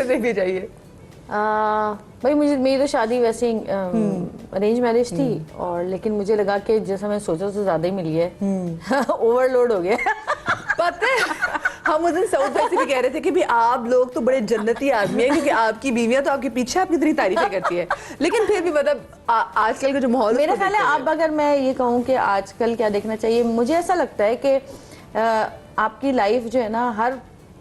देखने चाहिए? भाई मुझे मेरी तो शादी वैसे अरेंज मैरिज थी और लेकिन मुझे लगा कि जैसा मैं सोचा उससे ज्यादा ही मिली है। ओवरलोड हो गया। पता है हम उस दिन सऊद भाई से भी कह रहे थे कि भी आप लोग तो बड़े जन्नती आदमी हैं क्योंकि आपकी बीवियां तो आपके पीछे आपकी इतनी तारीफें करती है, लेकिन फिर भी मतलब आजकल का जो माहौल मेरा ख्याल है अब अगर मैं ये कहूँ कि आजकल क्या देखना चाहिए, मुझे ऐसा लगता है कि आपकी लाइफ जो है ना,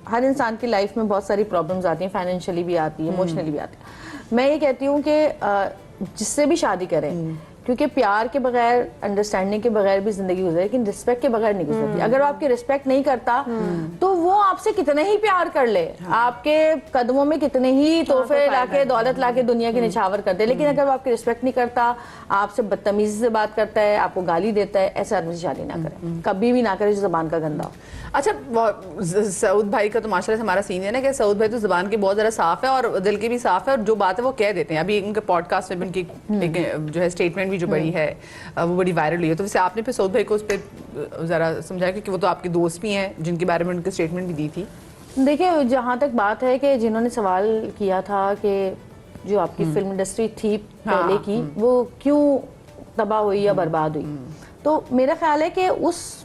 हर इंसान की लाइफ में बहुत सारी प्रॉब्लम्स आती हैं, फाइनेंशियली भी आती है, इमोशनली भी आती है। मैं ये कहती हूँ कि जिससे भी शादी करें, क्योंकि प्यार के बगैर, अंडरस्टैंडिंग के बगैर भी जिंदगी गुजरे, लेकिन रिस्पेक्ट के बगैर नहीं गुजरती। अगर वो आपकी रिस्पेक्ट नहीं करता तो वो आपसे कितने ही प्यार कर ले, आपके कदमों में कितने ही तोहफे लाके, दौलत लाके दुनिया के निछावर कर दे, लेकिन अगर वो आपकी रिस्पेक्ट नहीं करता, आपसे बदतमीजी से बात करता है, आपको गाली देता है, ऐसे आदमी से शादी ना करें, कभी भी ना करें जो जुबान का गंदा हो। अच्छा, सऊद भाई का तो माशाल्लाह से हमारा सीन है ना कि सऊद भाई तो जुबान की बहुत ज़रा साफ है और दिल की भी साफ है, और जो बात है वो कह देते हैं। अभी उनके पॉडकास्ट में उनकी जो है स्टेटमेंट भी जो बड़ी है वो बड़ी वायरल हुई है, तो वैसे आपने फिर सऊद भाई को उस पर ज़रा समझाया क्योंकि वो तो आपके दोस्त भी हैं जिनके बारे में उनकी स्टेटमेंट भी दी थी। देखिए, जहाँ तक बात है कि जिन्होंने सवाल किया था कि जो आपकी फिल्म इंडस्ट्री थी पहले की, वो क्यों तबाह हुई या बर्बाद हुई, तो मेरा ख्याल है कि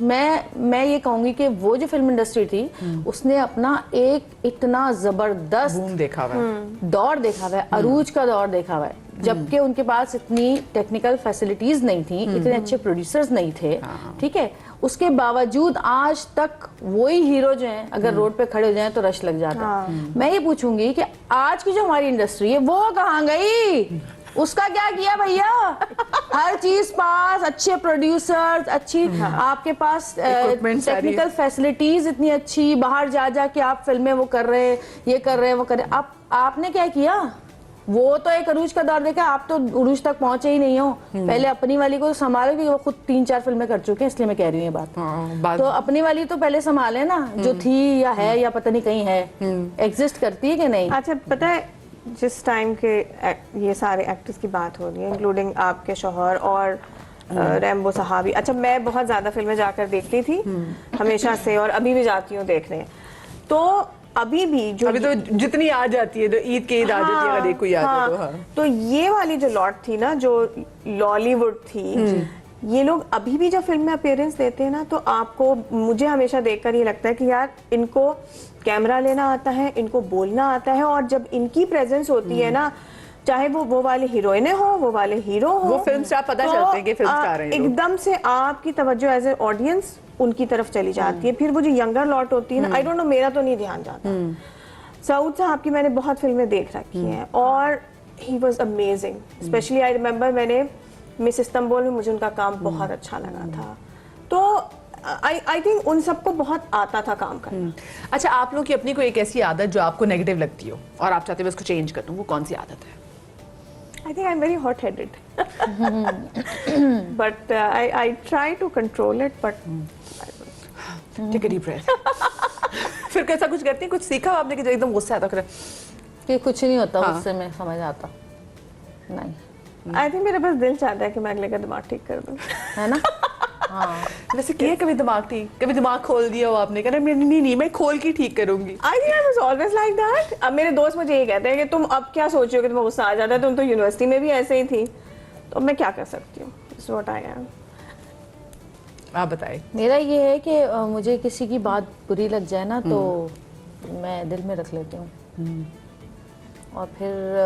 मैं ये कहूंगी कि वो जो फिल्म इंडस्ट्री थी उसने अपना एक इतना जबरदस्त बूम देखा हुआ है, दौर देखा हुआ है, अरूज का दौर देखा हुआ है, जबकि उनके पास इतनी टेक्निकल फैसिलिटीज नहीं थी, इतने अच्छे प्रोड्यूसर्स नहीं थे, ठीक है। उसके बावजूद आज तक वही हीरो जो हैं अगर रोड पे खड़े हो जाएं तो रश लग जाता है। मैं ये पूछूंगी कि आज की जो हमारी इंडस्ट्री है वो कहाँ गई, उसका क्या किया भैया? हर चीज पास, अच्छे प्रोड्यूसर्स, अच्छी आपके पास टेक्निकल फैसिलिटीज इतनी अच्छी, बाहर जा के आप फिल्में वो कर रहे हैं, ये कर रहे हैं, वो कर रहे हैं। आपने क्या किया? वो तो एक अरूज का दौर देखा, आप तो अरूज तक पहुंचे ही नहीं हो। पहले अपनी वाली को तो संभालो, क्योंकि वो खुद 3-4 फिल्में कर चुके हैं, इसलिए मैं कह रही हूँ ये बात। तो अपनी वाली तो पहले संभाले ना, जो थी या है या पता नहीं कहीं है, एग्जिस्ट करती है कि नहीं। अच्छा, पता है जिस टाइम के ये सारे एक्टर्स की बात हो रही है, इंक्लूडिंग आपके शौहर और रैम्बो साहबी, अच्छा मैं बहुत ज़्यादा फिल्में जाकर देखती थी हमेशा से, और अभी भी जाती हूँ देखने। तो अभी भी जो अभी तो जितनी आ जाती है, तो ईद के ईद आ जाती है, अगर एक कोई आ जाए तो ये वाली जो लॉट थी ना, जो लॉलीवुड थी, ये लोग अभी भी जब फिल्म में अपीयरेंस देते हैं ना, तो आपको, मुझे हमेशा देखकर ये लगता है कि यार इनको कैमरा लेना आता है, इनको बोलना आता है, और जब इनकी प्रेजेंस होती है ना, चाहे वो वाले हीरोइनें हो, वो वाले हीरो हो, वो फिल्म स्टार पता चलते हैं कि फिल्म स्टार हैं, एकदम से आपकी तवज्जो एज ए ऑडियंस उनकी तरफ चली जाती है। फिर वो जो यंगर लॉट होती है ना, आई डोंट नो, मेरा तो नहीं ध्यान जाता। सऊद साहब की मैंने बहुत फिल्में देख रखी हैं और he was amazing. Specially I remember मैंने मिस इस्तांबुल में मुझे उनका काम बहुत अच्छा लगा था। तो आई थिंक उन सबको बहुत आता था काम करना। अच्छा, आप लोग की अपनी कोई एक ऐसी आदत जो आपको नेगेटिव लगती हो और आप चाहते हो उसको चेंज कर दूं, वो कौन सी आदत है? I think I'm very hot-headed, but I try to control it, but take a deep breath. फिर कैसा कुछ करती हैं? कुछ सीखा आपने कि जो एकदम गुस्सा आता है कि कुछ नहीं होता उससे मैं समझ आता नहीं। I think मेरा बस दिल चाहता है कि मैं अगले का दिमाग ठीक कर दूं, है ना? हाँ, वैसे किया कभी दिमाग ठीक? कभी दिमाग खोल दिया हो आपने? कहना नहीं मैं खोल के ठीक करूंगी। I think I was always like that. अब मेरे दोस्त मुझे ये कहते हैं कि तुम अब क्या सोच रहे हो कि तुम्हें गुस्सा आ जाता है, तुम तो यूनिवर्सिटी में भी ऐसे ही थी, तो मैं क्या कर सकती हूँ? It's what I am. आप बताएं। मेरा ये है कि मुझे किसी की बात बुरी लग जाए ना तो मैं दिल में रख लेती हूँ, और फिर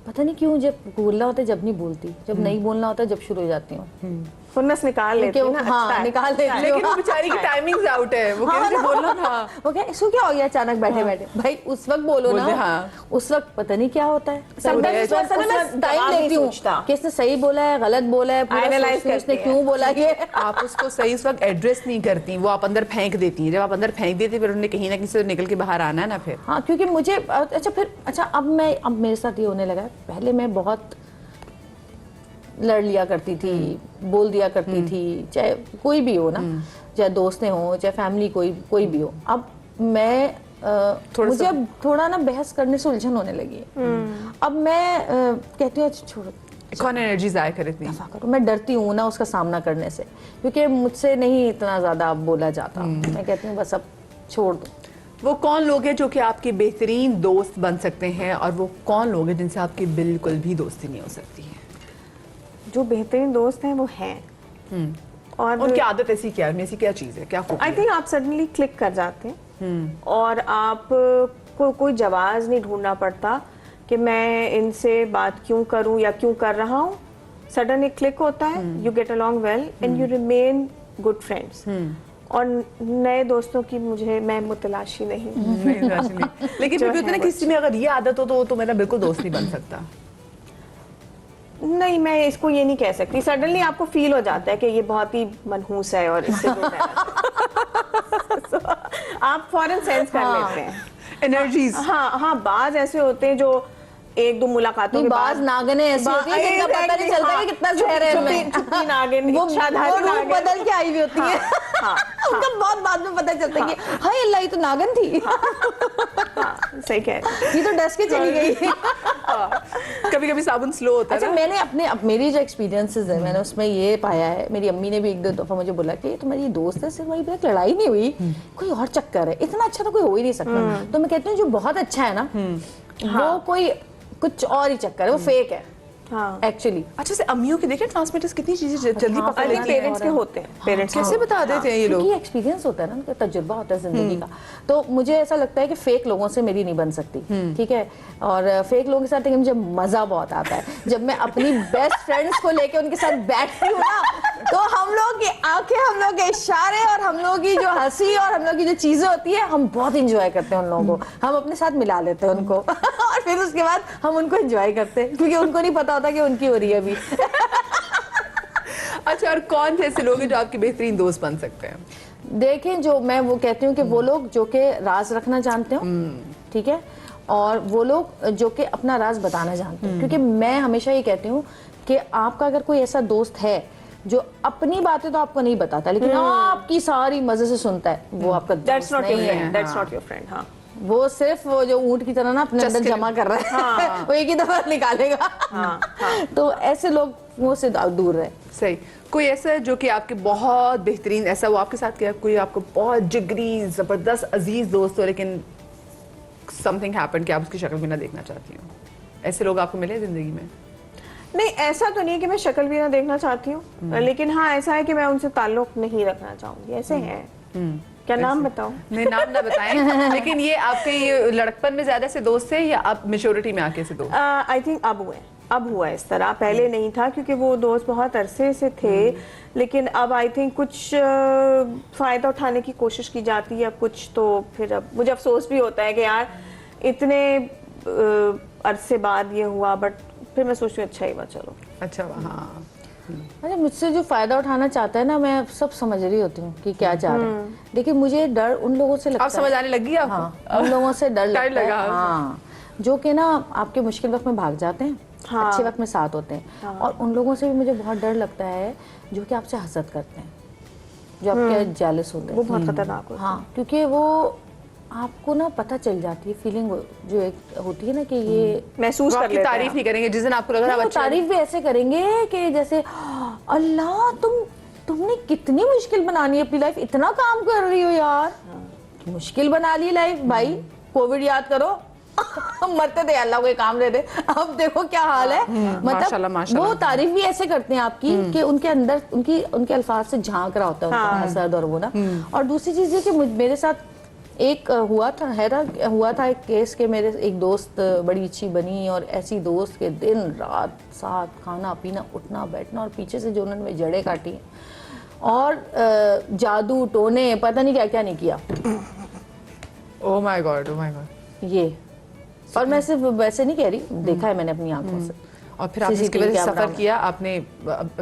पता नहीं क्यों जब बोलना होता है जब नहीं बोलती, जब नहीं बोलना होता है जब शुरू हो जाती हूँ। फुन्नस निकाल लेती हूँ ना, हाँ, अच्छा निकाल लेती हूँ। लेकिन वो बेचारी की टाइमिंग्स आउट है, वो कैसे बोलना था? वो क्या, इसको क्या हो गया अचानक बैठे बैठे? भाई उस वक्त बोलो ना। हाँ। उस वक्त पता नहीं क्या होता है, मैं टाइम लेती हूँ कि इसने सही बोला है, गलत बोला है, एनालाइज करती इसने क्यों बोला ये। आप उसको सही उस वक्त एड्रेस नहीं करती, वो आप अंदर फेंक देती हैं। जब आप अंदर फेंक देती फिर उन्हें कहीं ना कहीं से निकल के बाहर आना है ना फिर। हाँ, क्योंकि मुझे अच्छा अब मेरे साथ ये होने लगा है। पहले मैं बहुत लड़ लिया करती थी, बोल दिया करती थी, चाहे कोई भी हो ना, चाहे दोस्तें हो, चाहे फैमिली कोई भी हो। अब मैं मुझे अब थोड़ा ना बहस करने से उलझन होने लगी है। अब मैं कहती हूँ छोड़ो, कौन एनर्जी जाया करे इतनी। मैं डरती हूँ ना उसका सामना करने से, क्योंकि मुझसे नहीं इतना ज्यादा बोला जाता। मैं कहती हूँ बस अब छोड़ दो। वो कौन लोग हैं जो कि आपके बेहतरीन दोस्त बन सकते हैं और वो कौन लोग हैं जिनसे आपकी बिल्कुल भी दोस्ती नहीं हो सकती है? जो बेहतरीन दोस्त हैं वो हैं, और उनकी आदत ऐसी क्या है, ऐसी क्या चीज़ है, क्या खूबी आई है? थिंक आप सडनली क्लिक कर जाते हैं और आप को कोई जवाब नहीं ढूंढना पड़ता कि मैं इनसे बात क्यों करूं या क्यों कर रहा हूं। सडन एक क्लिक होता है, you get along well and you remain good friends. और नए दोस्तों की मैं मुतलाशी नहीं हूं। नहीं, राशि नहीं। लेकिन जो फिर भी होता है ना, है किसी में अगर ये आदत हो तो वो तो मेरा बिल्कुल दोस्त नहीं बन सकता। नहीं, मैं इसको ये नहीं कह सकती। सडनली आपको फील हो जाता है कि ये बहुत ही मनहूस है और इससे दूर रहना चाहिए। So, आप फौरन सेंस कर लेते हैं। एनर्जीज। हाँ, बाज ऐसे होते हैं जो एक दो मुलाकातों के बाद बाज नागने ऐसी होती है जिनका पता नहीं चलता कि कितना जहर है इनमें। छुपी नागिन, वो इच्छाधारी रूप नागिन। बदल के आई हुई होती है। उनका बहुत बाद में पता चलता है कि हाय अल्लाह, ये तो नागन थी। सही कह रहे हैं। ये तो डस के चली गई। कभी कभी साबुन स्लो होता है अच्छा, ना। मैंने मेरी जो एक्सपीरियंसेस है, मैंने उसमें ये पाया है, मेरी अम्मी ने भी एक दो दफा मुझे बोला कि तुम्हारी दोस्त है, सिर्फ वही पे लड़ाई नहीं हुई, कोई और चक्कर है, इतना अच्छा तो कोई हो ही नहीं सकता। तो मैं कहती हूँ जो बहुत अच्छा है ना, वो कोई कुछ और ही चक्कर है, वो फेक है हाँ, एक्चुअली। अच्छा से अम्मियों के देखे ट्रांसमिटर्स कितनी चीजें जल्दी हाँ, पकड़ अरे लेती हैं। पेरेंट्स के होते हैं, पेरेंट्स कैसे बता देते हैं ये लोग? क्योंकि एक्सपीरियंस होता है ना, उनका तजुर्बा होता है जिंदगी का। तो मुझे ऐसा लगता है कि फेक लोगों से मेरी नहीं बन सकती, ठीक है। और फेक लोगों के साथ लेकिन मुझे मजा बहुत आता है जब मैं अपनी बेस्ट फ्रेंड्स को लेके उनके साथ बैठती हूँ ना, तो हम लोग की आंखें, हम लोग के इशारे और हम लोग की जो हंसी और हम लोग की जो चीजें होती है, हम बहुत इंजॉय करते हैं उन लोगों को। हम अपने साथ मिला लेते हैं उनको और फिर उसके बाद हम उनको एंजॉय करते हैं, क्योंकि उनको नहीं पता होता कि उनकी हो रही है अभी। अच्छा, और कौन थे ऐसे लोग हैं जो आपके बेहतरीन दोस्त बन सकते हैं? देखें, जो मैं वो कहती हूँ कि वो लोग जो कि राज रखना जानते हो, ठीक है, और वो लोग जो कि अपना राज बताना जानते हैं। क्योंकि मैं हमेशा ये कहती हूँ कि आपका अगर कोई ऐसा दोस्त है जो अपनी बातें तो आपको नहीं बताता लेकिन आपकी सारी मजे से सुनता है, वो आपका दैट्स दोस्त नॉट योर नहीं फ्रेंड, है। That's not your friend. हाँ, वो सिर्फ वो जो ऊंट की तरह ना अपने अंदर चस्के- जमा कर रहा है, वो एक ही दफा निकालेगा। तो ऐसे लोगों से दूर रहे। सही। कोई ऐसा है जो कि आपके बहुत बेहतरीन, ऐसा वो आपके साथ क्या, कोई आपको बहुत जिगरी जबरदस्त अजीज दोस्त हो लेकिन समथिंग हैपेंड कि आप उसकी शक्ल भी ना देखना चाहती हो? ऐसे लोग आपको मिले जिंदगी में? नहीं, ऐसा तो नहीं है कि मैं शक्ल भी ना देखना चाहती हूँ, लेकिन हाँ ऐसा है कि मैं उनसे ताल्लुक नहीं रखना चाहूंगी। ऐसे हैं। क्या नाम बताऊं? नहीं, नाम ना बताएं। लेकिन ये आपके ये लड़कपन में ज्यादा से दोस्त थे या आप मेच्योरिटी में आके से दोस्त? आई थिंक अब हुआ इस तरह, पहले नहीं था क्योंकि वो दोस्त बहुत अरसे से थे। लेकिन अब आई थिंक कुछ फायदा उठाने की कोशिश की जाती है, अब कुछ तो फिर अब मुझे अफसोस भी होता है कि यार इतने अरसे बाद ये हुआ, बट फिर मैं सोचती हूँ अच्छा ही हुआ, चलो। अच्छा, हाँ। अच्छा, मुझसे जो फायदा उठाना चाहता है ना, मैं सब समझ रही होती हूँ कि क्या चाह रहे हैं, लेकिन मुझे डर उन लोगों से लगता आप है। समझ आने लगी आपको? हाँ, उन लोगों से डर लगता है। लगा। हाँ, जो कि ना आपके मुश्किल वक्त में भाग जाते हैं, हाँ। अच्छे वक्त में साथ होते हैं। और उन लोगों से भी मुझे बहुत डर लगता है जो कि आपसे हसद करते हैं, जो आपके जेलस होते वो हैं। बहुत खतरनाक होता है। हाँ, क्योंकि वो आपको ना पता चल जाती है, फीलिंग जो एक होती है ना कि ये महसूस वो कर आपकी लेते तारीफ हैं। नहीं करेंगे जिस दिन आपको लग रहा है वो अच्छा। तारीफ भी ऐसे करेंगे कि जैसे अल्लाह तुमने कितनी मुश्किल बनानी है अपनी लाइफ, इतना काम कर रही हो यार, मुश्किल बना ली लाइफ भाई। कोविड याद करो, मरते थे, अल्लाह कोई काम दे दे, अब देखो क्या हाल है। माशाल्लाह, माशाल्लाह। वो तारीफ भी ऐसे करते हैं आपकी कि उनके अंदर उनके अल्फाज से झांक रहा होता है उनका हसद और वो ना। और दूसरी चीज है कि मेरे साथ एक हुआ था एक केस के मेरे एक दोस्त बड़ी अच्छी बनी, और ऐसी दोस्त के दिन रात साथ खाना पीना उठना बैठना, और पीछे से जो उन्होंने जड़ें काटी और जादू टोने पता नहीं क्या क्या नहीं किया। Oh my God, oh my God. ये, और मैं सिर्फ वैसे नहीं कह रही, देखा है मैंने अपनी आंखों से। और फिर आपने इसकी CCTV वजह से कैमरा सफर में। किया, आपने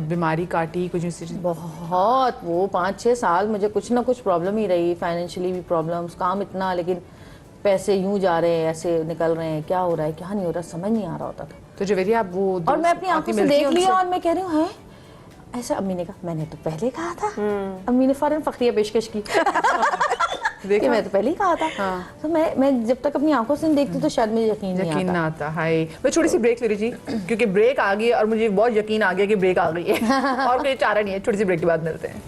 बीमारी काटी कुछ इस चीज? बहुत, वो 5-6 साल मुझे कुछ ना कुछ प्रॉब्लम ही रही, फाइनेंशियली भी प्रॉब्लम्स, काम इतना, लेकिन पैसे यूं जा रहे हैं, ऐसे निकल रहे हैं, क्या हो रहा है क्या नहीं हो रहा, समझ नहीं आ रहा होता था। तो जवेरिया आप वो और मैं अपनी आंखों से देख लिया और मैं कह रही हूँ, है ऐसा? अम्मी ने कहा मैंने तो पहले कहा था। अम्मी ने फौरन फखरिया पेशकश की कि मैं तो पहले ही कहा था। तो मैं जब तक अपनी आंखों से नहीं देखती तो शायद मुझे यकीन ना आता। हाय, मैं छोटी सी ब्रेक ले रही थी क्योंकि ब्रेक आ गई है और मुझे बहुत यकीन आ गया कि ब्रेक आ गई है और कोई चारा नहीं है। छोटी सी ब्रेक के बाद मिलते हैं।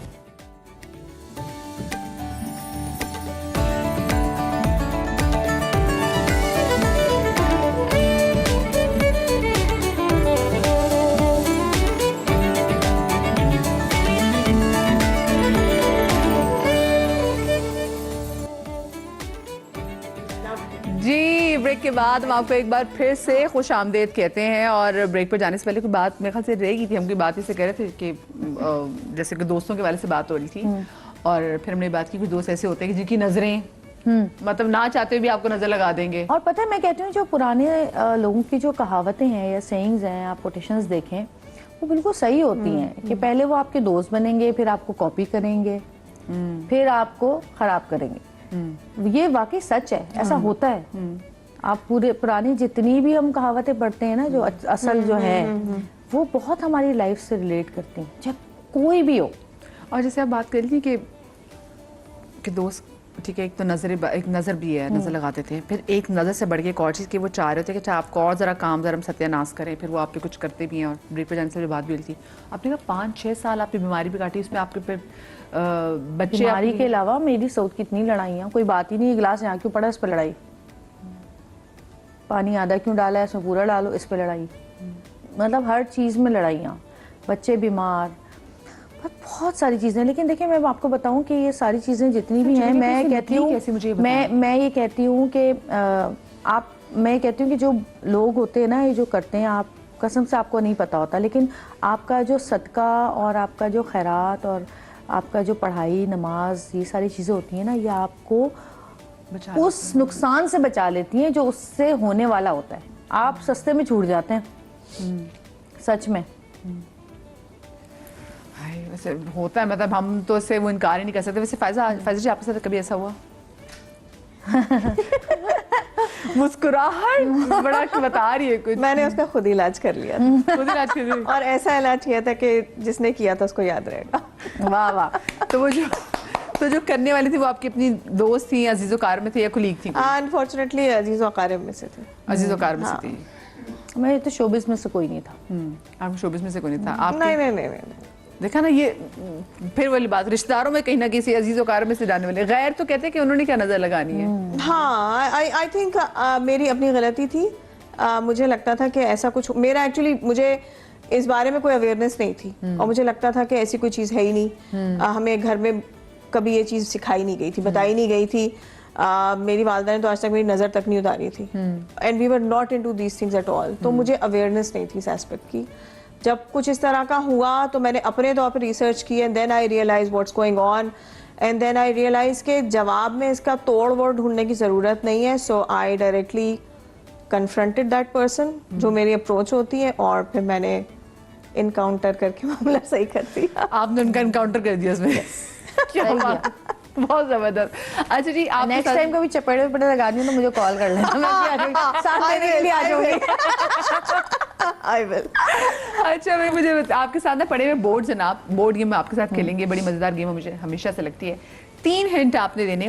जी ब्रेक के बाद हम आपको एक बार फिर से खुश आमदेद कहते हैं। और ब्रेक पर जाने से पहले कोई बात मेरे ख्याल से रह गई थी, हम कोई बात इससे कह रहे थे कि जैसे कि दोस्तों के वाले से बात हो रही थी और फिर हमने बात की कुछ दोस्त ऐसे होते हैं कि जिनकी नजरें मतलब ना चाहते हुए भी आपको नजर लगा देंगे। और पता है मैं कहती हूँ जो पुराने लोगों की जो कहावतें हैं या सेइंग्स हैं, आप कोटेशंस देखें वो बिल्कुल सही होती हैं कि पहले वो आपके दोस्त बनेंगे, फिर आपको कॉपी करेंगे, फिर आपको खराब करेंगे। ये वाकई सच है, ऐसा होता है। आप पूरे पुरानी जितनी भी हम कहावतें पढ़ते हैं ना, जो असल जो है वो बहुत हमारी लाइफ से रिलेट करती हैं, चाहे कोई भी हो। और जैसे आप बात कर रही थी कि दोस्त ठीक है, एक तो एक नज़र भी है, नज़र लगाते थे, फिर एक नज़र से बढ़ के एक और चीज़ कि वो चाह रहे थे कि आपको और ज़रा काम ज़रा सत्यानाश करें, फिर वो आप पे कुछ करते भी हैं। और ब्रेक पर जाने से बात भी हुई थी, आपने कहा 5-6 साल आपकी बीमारी भी काटी, उसमें आपके पे बच्चे। बीमारी के अलावा मेरी साउथ कितनी लड़ाइयाँ, कोई बात ही नहीं, गिलास यहाँ क्यों पड़ा इस पर लड़ाई, पानी आधा क्यों डाला है इसमें पूरा डालो इस पर लड़ाई, मतलब हर चीज़ में लड़ाइयाँ, बच्चे बीमार, बहुत सारी चीज़ें। लेकिन देखिए मैं आपको बताऊं कि ये सारी चीज़ें जितनी भी हैं, मैं कहती हूँ मैं ये कहती हूँ कि मैं कहती हूँ कि जो लोग होते हैं ना, ये जो करते हैं, आप कसम से आपको नहीं पता होता, लेकिन आपका जो सदका और आपका जो खैरात और आपका जो पढ़ाई नमाज ये सारी चीज़ें होती हैं ना, ये आपको उस नुकसान से बचा लेती हैं जो उससे होने वाला होता है। आप सस्ते में छूट जाते हैं सच में। वैसे होता है, मतलब हम तो इससे वो इनकार ही नहीं कर सकते। वैसे फायजा जी आपके साथ कभी ऐसा हुआ? मुस्कुराहट बड़ा बता रही है कुछ। मैंने उसका खुद इलाज कर लिया खुद इलाज कर लिया और ऐसा इलाज किया था कि जिसने किया था उसको याद रहेगा। वाह वाह। तो जो करने वाली थी वो आपकी अपनी दोस्त थी, अजीज़ो कार में थे या कुलीग थी? अनफॉर्चुनेटली अजीज़ो कारब में से थे। अजीज़ो कार में से थी। मैं तो शोबिस में से कोई नहीं था। आप शोबिस में से कोई नहीं था? आप नहीं। देखा ना, ये फिर वाली बात, रिश्तेदारों में कहीं ना किसी अजीज़ो कार में से जाने वाले गैर तो कहते हैं कि उन्होंने क्या नजर लगानी है। हाँ, आई थिंक मेरी अपनी गलती थी। मुझे लगता था कि ऐसा कुछ मेरा एक्चुअली मुझे इस बारे में कोई अवेयरनेस नहीं थी और मुझे लगता था कि ऐसी कोई चीज़ है ही नहीं। हमें घर में कभी ये चीज़ सिखाई नहीं गई थी, बताई नहीं गई थी। मेरी वालिदा ने तो आज तक मेरी नज़र तक नहीं उतारी थी and we were not into these things at all. तो मुझे अवेयरनेस नहीं थी इस एस्पेक्ट की। जब कुछ इस तरह का हुआ तो मैंने अपने तौर पर रिसर्च की and then I realize what's going on and then I realize के जवाब में इसका तोड़ वोड़ ढूंढने की ज़रूरत नहीं है। So I directly confronted that person, जो मेरी अप्रोच होती है, और फिर मैंने इनकाउंटर करके मामला सही कर दिया। आपने उनका इनकाउंटर कर दिया उसमें? क्या बात, बहुत जबरदस्त। अच्छा जी, आप नेक्स्ट टाइम कभी चपेटे वपेटे लगानी हो तो मुझे कॉल कर लेना, मैं भी आ जाऊंगी, साथ देने के लिए आ जाऊंगी। I will. अच्छा भाई, मुझे आपके साथ ना पड़े हुए बोर्ड जनाब, बोर्ड गेम में आपके साथ खेलेंगे, बड़ी मजेदार गेम मुझे हमेशा से लगती है। 3 हिंट आपने देने,